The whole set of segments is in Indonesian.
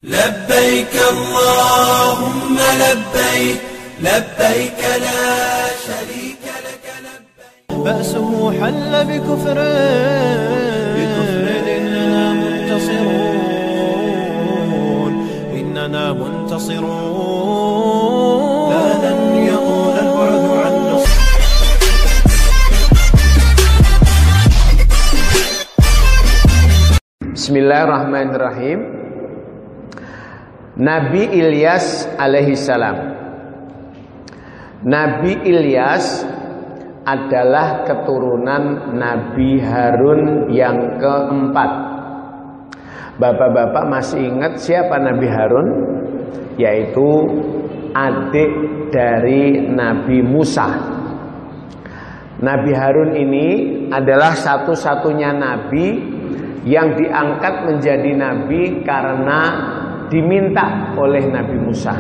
لبيك اللهم لبيك لبيك لا شريك لك لبيك. بأسه حل بكفر إننا منتصرون لا لن يطول البعد عن نصر. Bismillahirrahmanirrahim. Nabi Ilyas alaihissalam. Nabi Ilyas adalah keturunan Nabi Harun yang keempat. Bapak-bapak masih ingat siapa Nabi Harun? Yaitu adik dari Nabi Musa. Nabi Harun ini adalah satu-satunya nabi yang diangkat menjadi nabi karena diminta oleh Nabi Musa.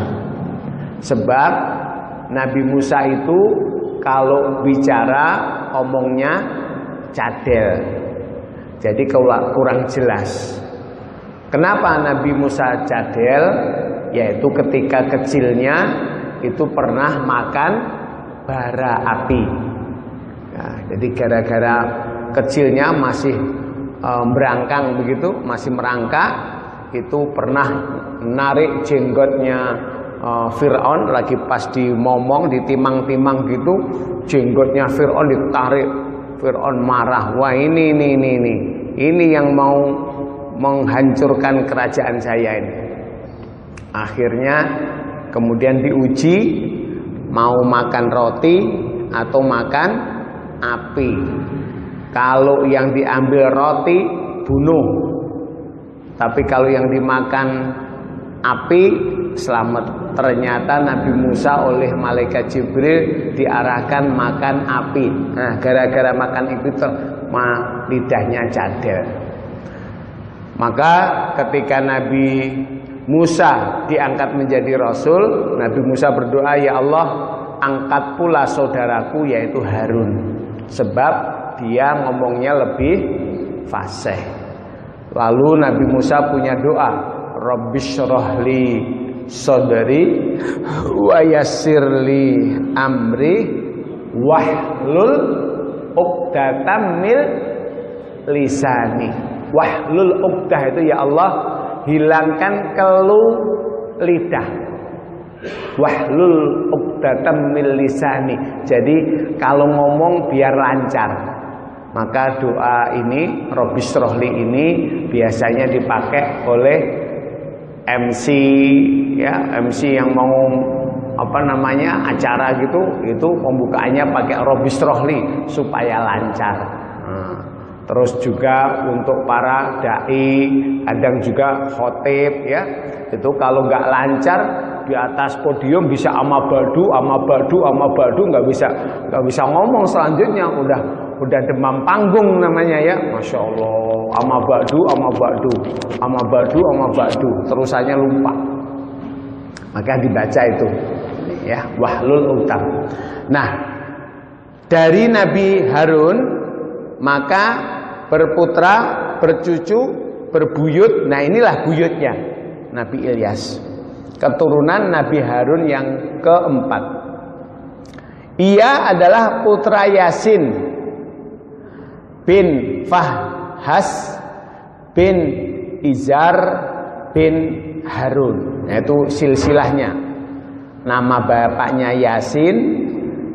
Sebab Nabi Musa itu kalau bicara omongnya cadel, jadi kurang jelas. Kenapa Nabi Musa cadel? Yaitu ketika kecilnya itu pernah makan bara api. Nah, jadi gara-gara kecilnya masih merangkang begitu, masih merangkak, itu pernah narik jenggotnya Fir'aun lagi pas dimomong, ditimang-timang gitu, jenggotnya Fir'aun ditarik. Fir'aun marah, wah ini yang mau menghancurkan kerajaan saya ini. Akhirnya kemudian diuji, mau makan roti atau makan api. Kalau yang diambil roti, bunuh. Tapi kalau yang dimakan api, selamat. Ternyata Nabi Musa oleh malaikat Jibril diarahkan makan api. Nah, gara-gara makan itu lidahnya cadel. Maka ketika Nabi Musa diangkat menjadi Rasul, Nabi Musa berdoa, ya Allah, angkat pula saudaraku yaitu Harun. Sebab dia ngomongnya lebih fasih. Lalu Nabi Musa punya doa, Rabbishrahli sadri wa yassirli amri wahlul uqdatam min lisani. Wahlul uqdah itu ya Allah, hilangkan keluh lidah. Wahlul uqdatam min lisani. Jadi kalau ngomong biar lancar. Maka doa ini, Rabbishrahli ini biasanya dipakai oleh MC ya, MC yang mau acara gitu, itu pembukaannya pakai Rabbishrahli supaya lancar. Terus juga untuk para dai, kadang juga khotib ya, itu kalau nggak lancar di atas podium bisa amabadu, nggak bisa ngomong selanjutnya, udah demam panggung namanya ya, masya Allah, amabadu, terusannya lupa. Maka dibaca itu ya, wahlul uqdam. Nah, dari Nabi Harun maka berputra, bercucu, berbuyut. Nah, inilah buyutnya Nabi Ilyas, keturunan Nabi Harun yang keempat. Ia adalah putra Yasin bin Fahhas bin Izar bin Harun. Nah, itu silsilahnya. Nama bapaknya Yasin,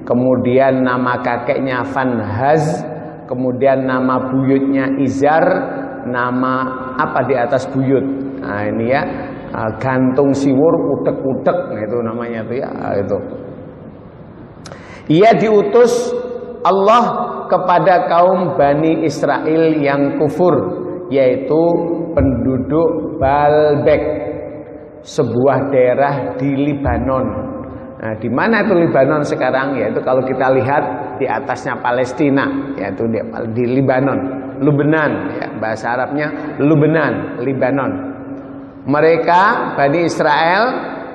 kemudian nama kakeknya Fanhaz, kemudian nama buyutnya Izar, nama apa di atas buyut. Nah, ini ya, gantung siwur utek-utek, nah, itu namanya tuh ya, itu. Ia diutus Allah kepada kaum Bani Israel yang kufur, yaitu penduduk Baalbek, sebuah daerah di Libanon. Nah, di mana itu Libanon sekarang? Yaitu kalau kita lihat di atasnya Palestina, yaitu di Libanon, Lubnan, ya, bahasa Arabnya Lubnan, Libanon. Mereka Bani Israel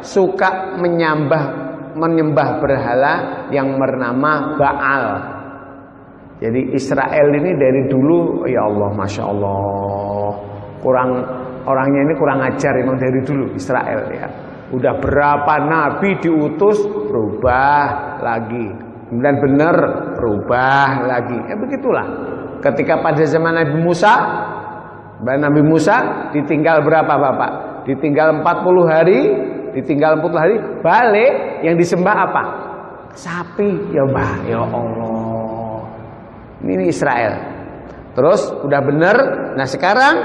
suka menyembah berhala yang bernama Baal. Jadi Israel ini dari dulu, ya Allah, masya Allah, kurang orangnya ini kurang ajar emang dari dulu Israel ya. Udah berapa nabi diutus berubah lagi, kemudian benar berubah lagi. Ya begitulah. Ketika pada zaman Nabi Musa ditinggal berapa Bapak? Ditinggal 40 hari, balik yang disembah apa? Sapi. Ya bah, ya Allah. Ini Israel. Terus udah benar. Nah sekarang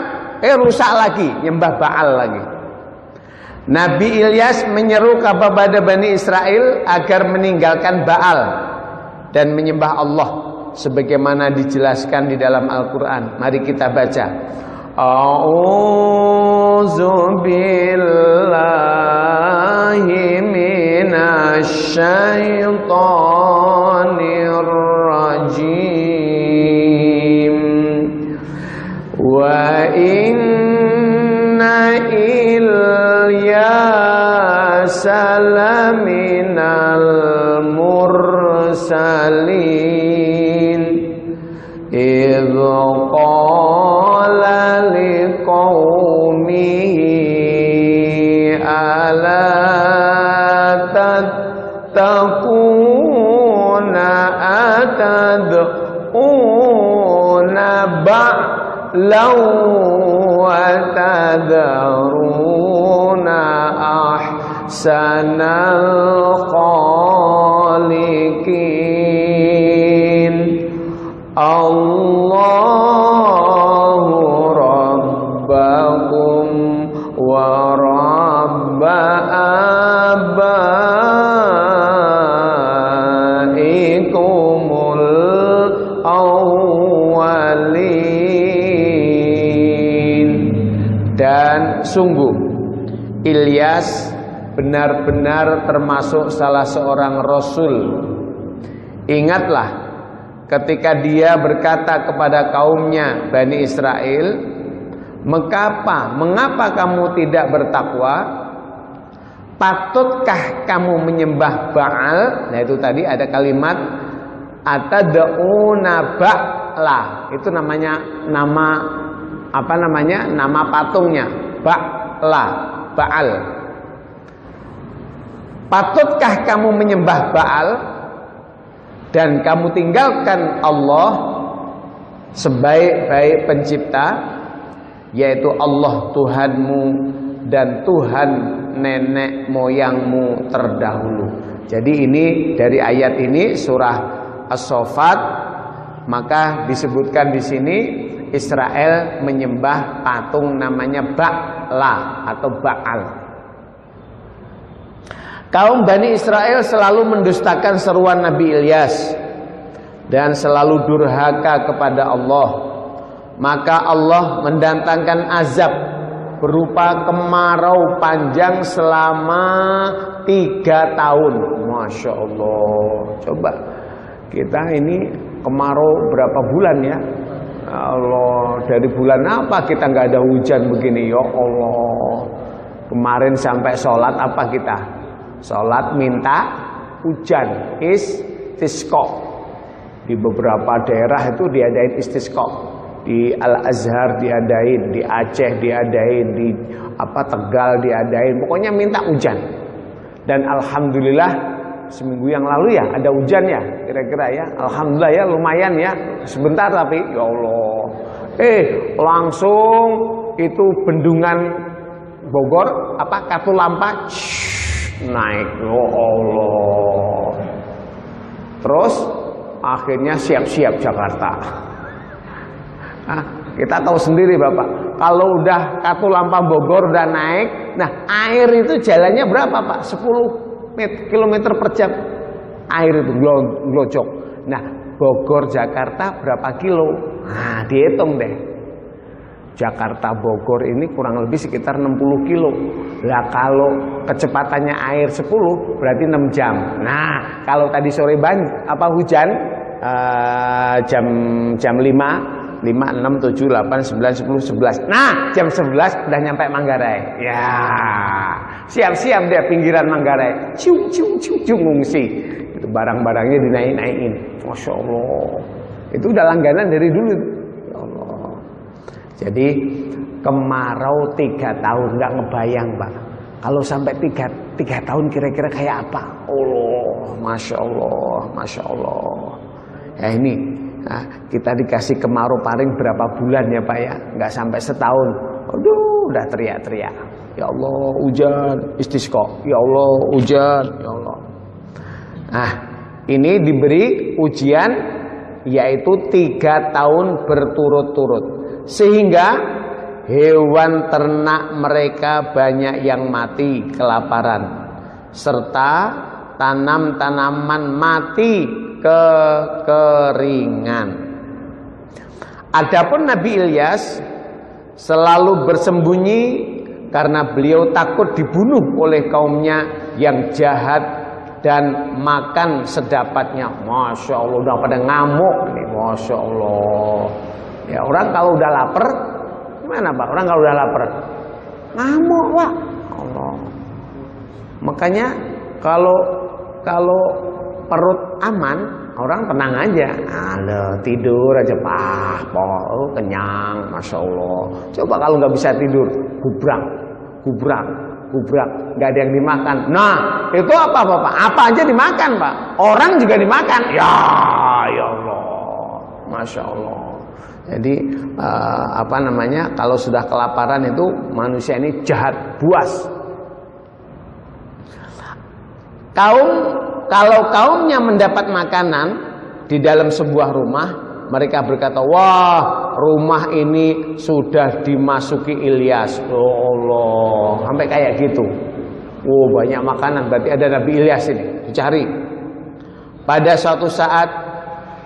rusak lagi, nyembah Baal lagi. Nabi Ilyas menyeru kepada Bani Israel agar meninggalkan Baal dan menyembah Allah sebagaimana dijelaskan di dalam Al-Quran. Mari kita baca. A'udzu billahi minasy syaithanir rajim. Wa inna Ilyasa laminal mursalin idh qala liqaumihi ala tattaquna atad'una ba'law wa tadharuna ahsanal khaliqin. Allahu rabbakum wa rabba abaikumul awwalin. Dan sungguh Ilyas benar-benar termasuk salah seorang rasul. Ingatlah ketika dia berkata kepada kaumnya Bani Israel, mengapa kamu tidak bertakwa? Patutkah kamu menyembah Baal? Nah itu tadi ada kalimat atad'una ba'la. Itu namanya nama patungnya, Ba'la, Baal. Patutkah kamu menyembah Baal dan kamu tinggalkan Allah sebaik-baik pencipta, yaitu Allah Tuhanmu dan Tuhan nenek moyangmu terdahulu. Jadi ini dari ayat ini surah As-Saffat, maka disebutkan di sini Israel menyembah patung namanya Ba'la atau Baal. Kaum Bani Israel selalu mendustakan seruan Nabi Ilyas dan selalu durhaka kepada Allah. Maka Allah mendatangkan azab berupa kemarau panjang selama 3 tahun. Masya Allah. Coba kita ini kemarau berapa bulan ya? Allah, dari bulan apa kita nggak ada hujan begini? Ya Allah. Kemarin sampai sholat apa kita? Sholat minta hujan, istisqa. Di beberapa daerah itu diadain istisqa. Di Al-Azhar diadain, di Aceh diadain, di Tegal diadain. Pokoknya minta hujan. Dan alhamdulillah seminggu yang lalu ya ada hujan ya, kira-kira ya. Alhamdulillah ya, lumayan ya. Sebentar tapi ya Allah. Langsung itu bendungan Bogor Katulampa naik, ya Allah. Terus akhirnya siap-siap Jakarta. Nah, kita tahu sendiri Bapak, kalau udah Katulampa Bogor udah naik, nah air itu jalannya berapa Pak? 10 km per jam. Air itu glojok. Nah, Bogor Jakarta berapa kilo? Nah, dihitung deh. Jakarta Bogor ini kurang lebih sekitar 60 kilo. Lah kalau kecepatannya air 10 berarti 6 jam. Nah, kalau tadi sore hujan jam 5, 6, 7, 8, 9, 10, 11. Nah, jam 11 udah nyampe Manggarai. Ya, siap-siap deh pinggiran Manggarai. Ciu ngungsi. Itu barang-barangnya dinaik-naikin. Masya Allah. Itu udah langganan dari dulu. Ya Allah. Jadi kemarau 3 tahun, nggak ngebayang Pak. Kalau sampai 3 tahun kira-kira kayak apa? Allah, Masya Allah, Masya Allah. Ya ini, nah, kita dikasih kemarau paling berapa bulan ya Pak ya? Nggak sampai setahun. Aduh, udah teriak-teriak. Ya Allah, hujan, istisqa. Ya Allah, hujan. Ya Allah. Nah, ini diberi ujian yaitu 3 tahun berturut-turut. Sehingga hewan ternak mereka banyak yang mati kelaparan. Serta tanam-tanaman mati kekeringan. Adapun Nabi Ilyas selalu bersembunyi karena beliau takut dibunuh oleh kaumnya yang jahat dan makan sedapatnya. Masya Allah, udah pada ngamuk nih, Masya Allah. Ya orang kalau udah lapar, gimana Pak? Orang kalau udah lapar, ngamuk Pak. Allah. Makanya kalau perut aman, orang tenang aja. Ada tidur aja Pak, kenyang, Masya Allah. Coba kalau nggak bisa tidur, gubrak, nggak ada yang dimakan. Nah, itu apa Bapak? Apa aja dimakan Pak? Orang juga dimakan. Ya Allah, Masya Allah. Jadi kalau sudah kelaparan itu manusia ini jahat, buas. Kalau kaumnya mendapat makanan di dalam sebuah rumah, mereka berkata, wah rumah ini sudah dimasuki Ilyas. Oh Allah, sampai kayak gitu. Oh banyak makanan, berarti ada Nabi Ilyas ini, dicari. Pada suatu saat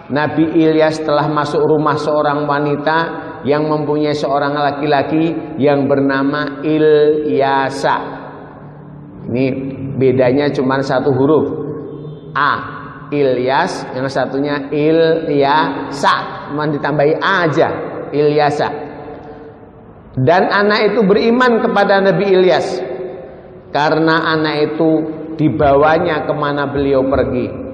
Nabi Ilyas telah masuk rumah seorang wanita yang mempunyai seorang laki-laki yang bernama Ilyasa. Ini bedanya cuma 1 huruf. A, Ilyas, yang satunya Ilyasa, cuma ditambahi A aja, Ilyasa. Dan anak itu beriman kepada Nabi Ilyas karena anak itu dibawanya kemana beliau pergi.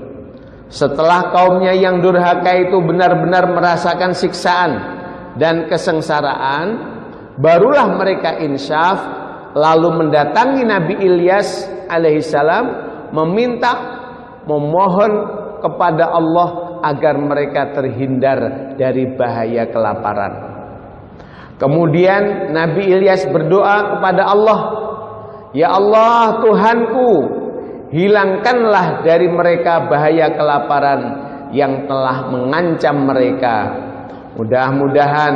Setelah kaumnya yang durhaka itu benar-benar merasakan siksaan dan kesengsaraan, barulah mereka insyaf lalu mendatangi Nabi Ilyas alaihissalam memohon kepada Allah agar mereka terhindar dari bahaya kelaparan. Kemudian Nabi Ilyas berdoa kepada Allah, ya Allah Tuhanku, hilangkanlah dari mereka bahaya kelaparan yang telah mengancam mereka. Mudah-mudahan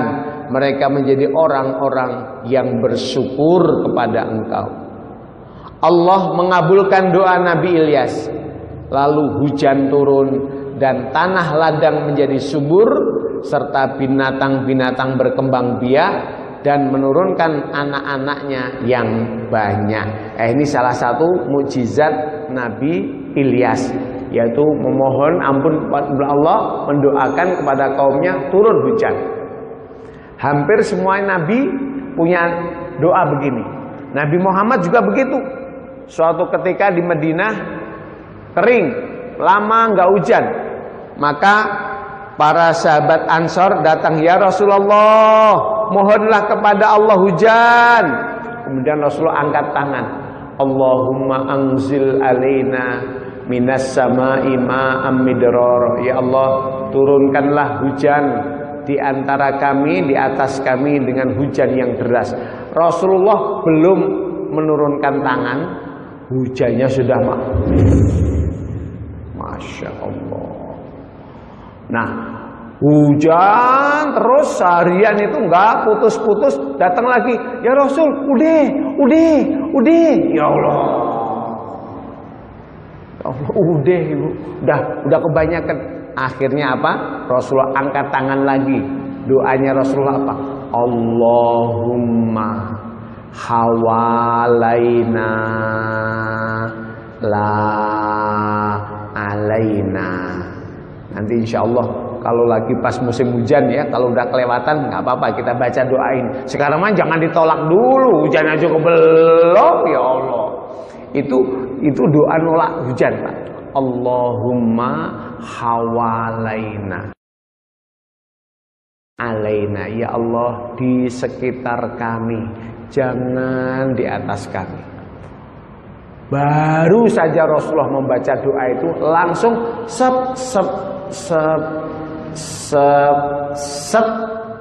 mereka menjadi orang-orang yang bersyukur kepada Engkau. Allah mengabulkan doa Nabi Ilyas. Lalu hujan turun dan tanah ladang menjadi subur serta binatang-binatang berkembang biak dan menurunkan anak-anaknya yang banyak. Ini salah satu mukjizat Nabi Ilyas, yaitu memohon ampun kepada Allah, mendoakan kepada kaumnya turun hujan. Hampir semua nabi punya doa begini. Nabi Muhammad juga begitu. Suatu ketika di Madinah kering, lama nggak hujan, maka para sahabat Ansor datang, ya Rasulullah, mohonlah kepada Allah hujan. Kemudian Rasulullah angkat tangan, Allahumma anzil alaina minas sama'i ma'am midrar. Ya Allah, turunkanlah hujan di antara kami, di atas kami dengan hujan yang deras. Rasulullah belum menurunkan tangan, hujannya sudah Masya Allah. Nah, hujan terus seharian itu enggak putus-putus, datang lagi, ya Rasul, udah, ya Allah, udah ibu, udah kebanyakan. Akhirnya apa? Rasulullah angkat tangan lagi. Doanya Rasulullah apa? Allahumma hawalaina la alaina. Nanti insya Allah kalau lagi pas musim hujan ya, kalau udah kelewatan nggak apa-apa, kita baca doain. Sekarang mah jangan ditolak dulu, hujan aja belum, ya Allah. Itu doa nolak hujan Pak. Allahumma hawalaina. alaina, ya Allah di sekitar kami, jangan di atas kami. Baru saja Rasulullah membaca doa itu langsung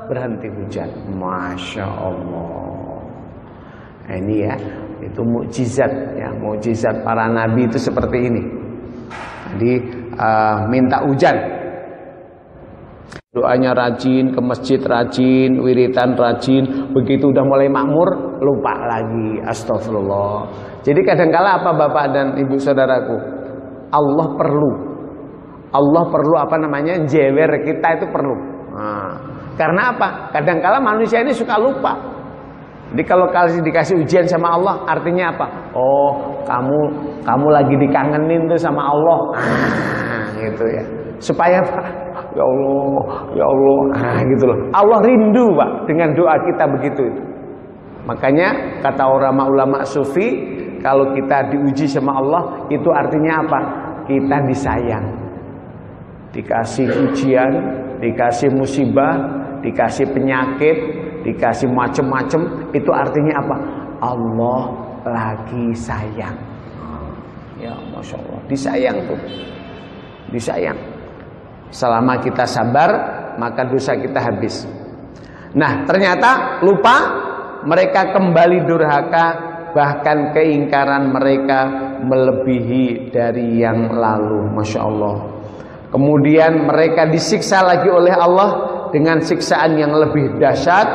berhenti hujan. Masya Allah. Nah, ini ya, itu mukjizat ya, mukjizat para nabi itu seperti ini. Jadi minta hujan, doanya rajin, ke masjid rajin, wiritan rajin. Begitu udah mulai makmur, lupa lagi. Astagfirullah. Jadi kadangkala apa Bapak dan Ibu saudaraku, Allah perlu apa namanya, jewer kita itu perlu. Nah, karena apa? Kadangkala manusia ini suka lupa. Jadi kalau dikasih ujian sama Allah, artinya apa? Oh, kamu lagi dikangenin tuh sama Allah. Gitu ya. Supaya apa? Ya Allah, gitu loh. Allah rindu Pak dengan doa kita begitu. Makanya kata ulama sufi, kalau kita diuji sama Allah, itu artinya apa? Kita disayang. Dikasih ujian, dikasih musibah, dikasih penyakit, dikasih macem-macem, itu artinya apa? Allah lagi sayang. Ya Masya Allah, disayang tuh. Disayang. Selama kita sabar, maka dosa kita habis. Nah, ternyata lupa, mereka kembali durhaka, bahkan keingkaran mereka melebihi dari yang lalu. Masya Allah. Kemudian mereka disiksa lagi oleh Allah dengan siksaan yang lebih dahsyat.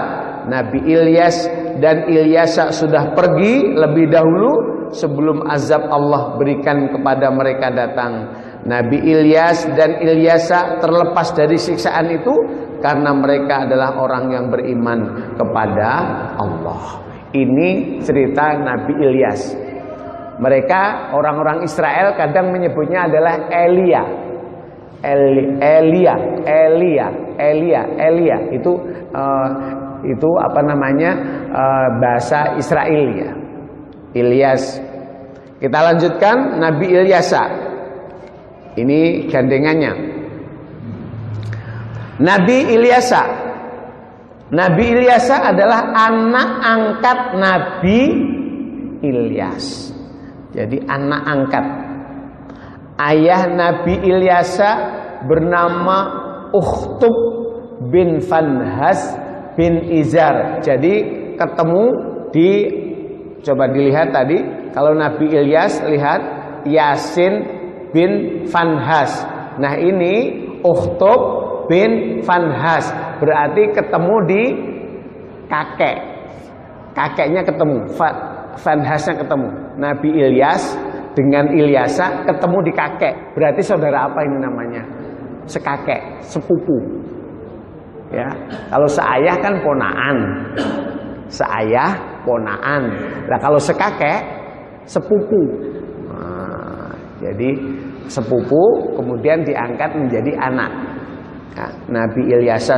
Nabi Ilyas dan Ilyasa sudah pergi lebih dahulu sebelum azab Allah berikan kepada mereka datang. Nabi Ilyas dan Ilyasa terlepas dari siksaan itu karena mereka adalah orang yang beriman kepada Allah. Ini cerita Nabi Ilyas. Mereka orang-orang Israel kadang menyebutnya adalah Elia. Elia itu apa namanya, bahasa Israel ya. Ilyas. Kita lanjutkan Nabi Ilyasa. Ini gandengannya. Nabi Ilyasa. Nabi Ilyasa adalah anak angkat Nabi Ilyas. Jadi anak angkat. Ayah Nabi Ilyasa bernama Ukhtub bin Fanhas bin Izar. Jadi ketemu di, coba dilihat tadi, kalau Nabi Ilyas lihat Yasin bin Fanhas. Nah ini Ukhtub bin Fanhas, berarti ketemu di kakek. Kakeknya ketemu, Fanhasnya ketemu. Nabi Ilyas dengan Ilyasa ketemu di kakek. Berarti saudara apa ini namanya? Sekakek, sepupu. Ya, kalau seayah kan ponaan. Seayah ponaan. Nah, kalau sekakek Sepupu. Nah, jadi sepupu kemudian diangkat menjadi anak. Nah, Nabi Ilyasa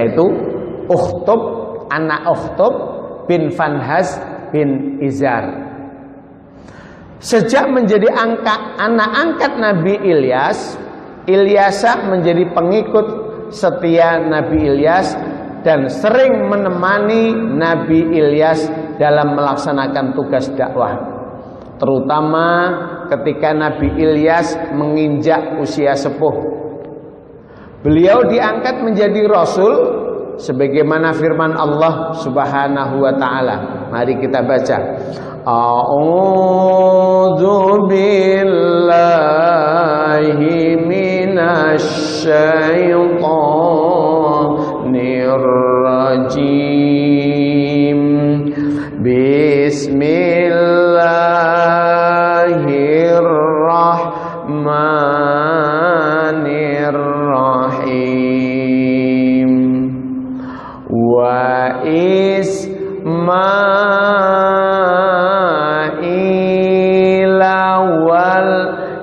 itu Ukhtub, anak Ukhtub bin Fanhas bin Izar. Sejak menjadi anak angkat Nabi Ilyas, Ilyasa menjadi pengikut setia Nabi Ilyas dan sering menemani Nabi Ilyas dalam melaksanakan tugas dakwah, terutama ketika Nabi Ilyas menginjak usia sepuh. Beliau diangkat menjadi rasul sebagaimana firman Allah Subhanahu wa taala. Mari kita baca. A'udzu billahi minasy syaithanir rajim. Bismillahirrahmanirrahim. Wa Ismaila wal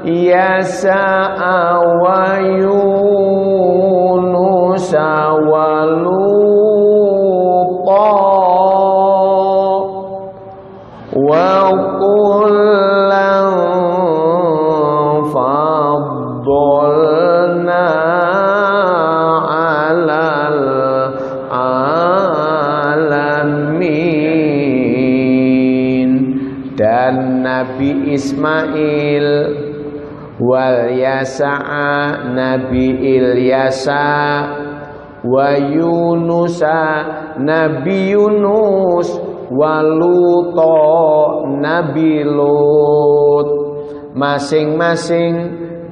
Yasa'a wa Yunus wa Luta wa kullan faddalna dan Nabi Ismail, wal Yasa'a Nabi Ilyasa, wa Yunusa Nabi Yunus, wa Luto Nabi Lut. Masing-masing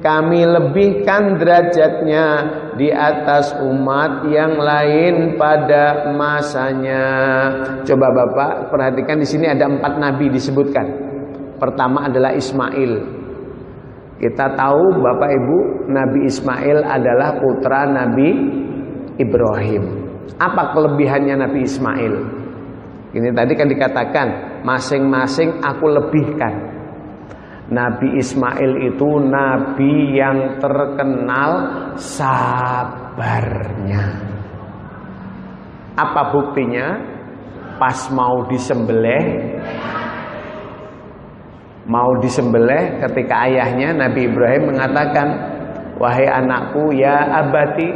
kami lebihkan derajatnya di atas umat yang lain pada masanya. Coba Bapak perhatikan, di sini ada 4 nabi disebutkan. Pertama adalah Ismail. Kita tahu Bapak Ibu, Nabi Ismail adalah putra Nabi Ibrahim. Apa kelebihannya Nabi Ismail? Ini tadi kan dikatakan masing-masing aku lebihkan. Nabi Ismail itu nabi yang terkenal sabarnya. Apa buktinya? Pas mau disembelih ketika ayahnya Nabi Ibrahim mengatakan, wahai anakku, ya abati,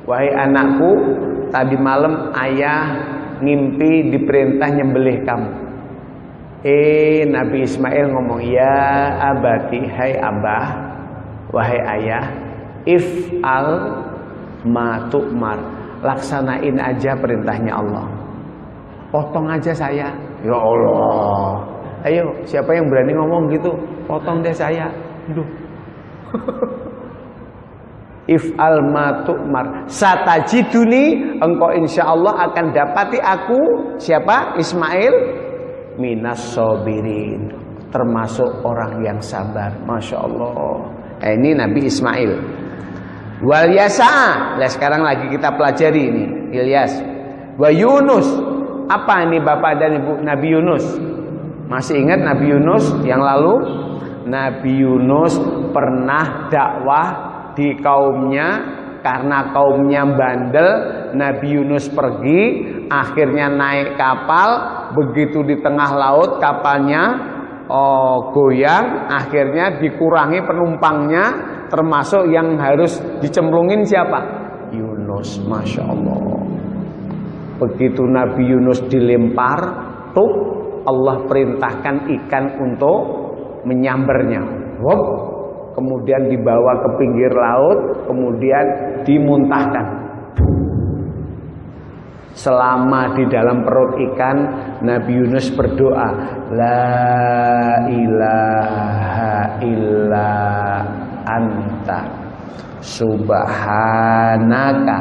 wahai anakku, tadi malam ayah ngimpi diperintah nyembelih kamu. Nabi Ismail ngomong, ya abati, hai abah, wahai ayah, if'al ma tu'mar, laksanain aja perintahnya Allah. Potong aja saya. Ya Allah. Ayo, siapa yang berani ngomong gitu? Potong deh saya. Aduh. If'al ma tu'mar, satajiduni, engkau insyaallah akan dapati aku, siapa? Ismail, minas sabirin, termasuk orang yang sabar. Masya Allah. Ini Nabi Ismail. Wal Yasa. Nah, sekarang lagi kita pelajari ini Ilyas. Wa Yunus. Apa ini Bapak dan Ibu? Nabi Yunus. Masih ingat Nabi Yunus yang lalu? Nabi Yunus pernah dakwah di kaumnya. Karena kaumnya bandel, Nabi Yunus pergi, akhirnya naik kapal, begitu di tengah laut kapalnya goyang, akhirnya dikurangi penumpangnya, termasuk yang harus dicemplungin siapa? Yunus. Masya Allah. Begitu Nabi Yunus dilempar, tuh Allah perintahkan ikan untuk menyambarnya. Wop. Kemudian dibawa ke pinggir laut, kemudian dimuntahkan. Selama di dalam perut ikan, Nabi Yunus berdoa, la ilaha illa anta subhanaka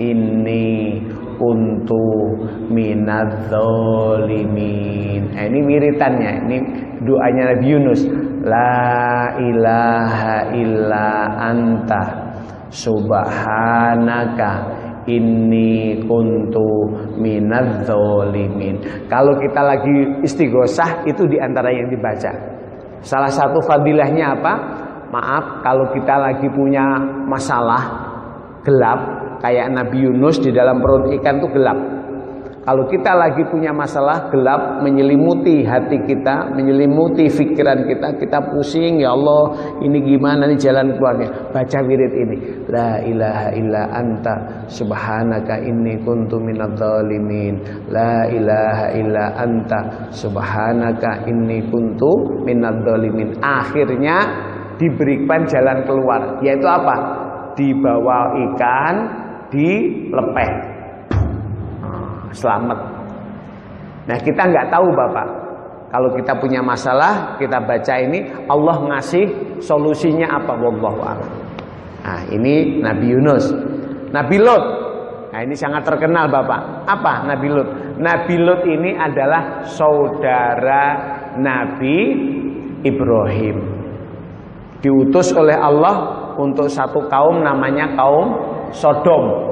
inni kuntu minadz-dzalimin. Ini wiritannya, ini doanya Nabi Yunus. La ilaha illa anta subhanaka inni kuntu minadz-dzalimin. Kalau kita lagi istighosah, itu diantara yang dibaca. Salah satu fadilahnya apa? Maaf, kalau kita lagi punya masalah gelap, kayak Nabi Yunus di dalam perut ikan itu gelap. Kalau kita lagi punya masalah gelap menyelimuti hati kita, menyelimuti pikiran kita, kita pusing, ya Allah, ini gimana nih jalan keluarnya? Baca wirid ini. La ilaha illa anta subhanaka inni kuntu minadz-dzalimin. La ilaha illa anta subhanaka inni kuntu minadz-dzalimin. Akhirnya diberikan jalan keluar, yaitu apa? Dibawa ikan, dilepeh. Selamat. Nah, kita nggak tahu Bapak. Kalau kita punya masalah, kita baca ini, Allah ngasih solusinya apa? Wallahu a'lam. Nah, ini Nabi Yunus. Nabi Lut. Nah, ini sangat terkenal Bapak. Apa Nabi Lut? Nabi Lut ini adalah saudara Nabi Ibrahim. Diutus oleh Allah untuk satu kaum namanya kaum Sodom.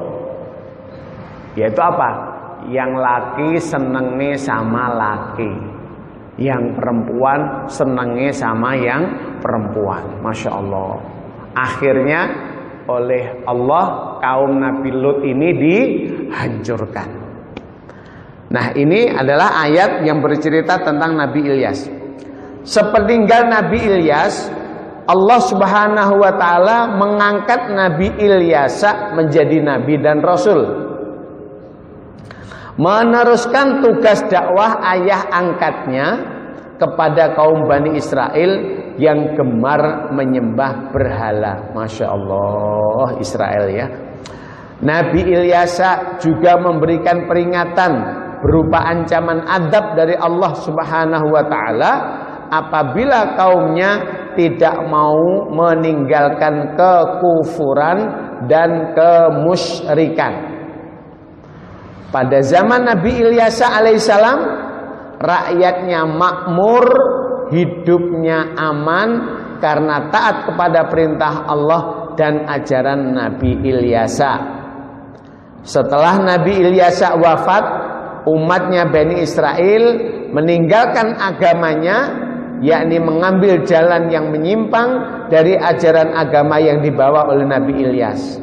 Yaitu apa? Yang laki senengnya sama laki, yang perempuan senengnya sama yang perempuan. Masya Allah. Akhirnya oleh Allah kaum Nabi Lut ini dihancurkan. Nah, ini adalah ayat yang bercerita tentang Nabi Ilyas. Sepeninggal Nabi Ilyas, Allah Subhanahu wa taala mengangkat Nabi Ilyas menjadi nabi dan rasul. Meneruskan tugas dakwah ayah angkatnya kepada kaum Bani Israel yang gemar menyembah berhala. Masya Allah, Israel ya. Nabi Ilyasa juga memberikan peringatan berupa ancaman adab dari Allah Subhanahu wa taala apabila kaumnya tidak mau meninggalkan kekufuran dan kemusyrikan. Pada zaman Nabi Ilyasa alaihissalam, rakyatnya makmur, hidupnya aman karena taat kepada perintah Allah dan ajaran Nabi Ilyasa. Setelah Nabi Ilyasa wafat, umatnya Bani Israel meninggalkan agamanya, yakni mengambil jalan yang menyimpang dari ajaran agama yang dibawa oleh Nabi Ilyas.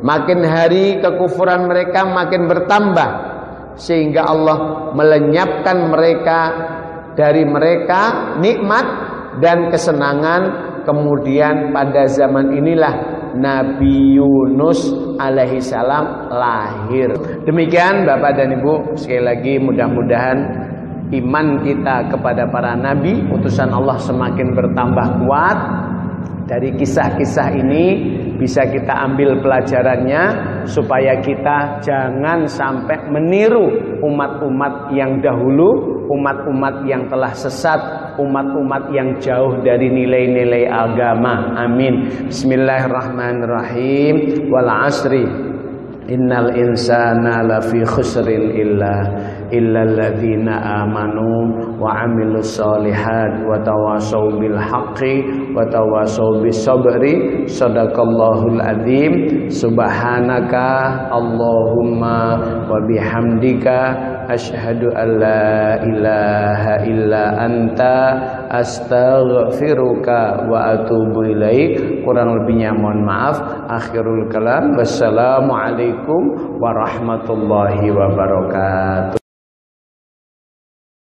Makin hari kekufuran mereka makin bertambah, sehingga Allah melenyapkan mereka dari mereka nikmat dan kesenangan. Kemudian pada zaman inilah Nabi Yunus alaihissalam lahir. Demikian Bapak dan Ibu, sekali lagi mudah-mudahan iman kita kepada para nabi utusan Allah semakin bertambah kuat. Dari kisah-kisah ini bisa kita ambil pelajarannya supaya kita jangan sampai meniru umat-umat yang dahulu, umat-umat yang telah sesat, umat-umat yang jauh dari nilai-nilai agama. Amin. Bismillahirrahmanirrahim. Wal asri innal insana lafi khusrin illalladzina amanu wa amilus solihat wa tawasaw bil haqqi wa tawasaw bis sabri. Shadaqallahul adzim. Subhanaka Allahumma wa bihamdika asyhadu an la ilaha illa anta astaghfiruka wa atubu ilaik. Kurang lebihnya mohon maaf. Akhirul kalam. Wassalamualaikum warahmatullahi wabarakatuh.